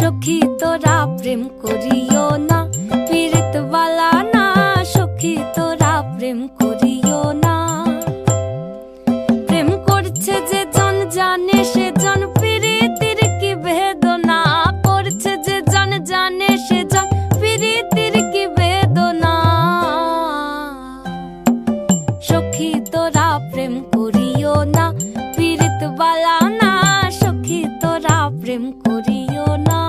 সখী তোরা প্রেম করিও না, পীড়িত বালা না। সখী তোরা প্রেম করিও না। প্রেম করছে যে জন জানে সে জন পীড়িতির কি বেদনা করছে, যে জন জানে সে জন পীড়িতির কি বেদনা। সখী তোরা প্রেম করিও না, পীড়িত বালা না। সখী তোরা প্রেম করিও না।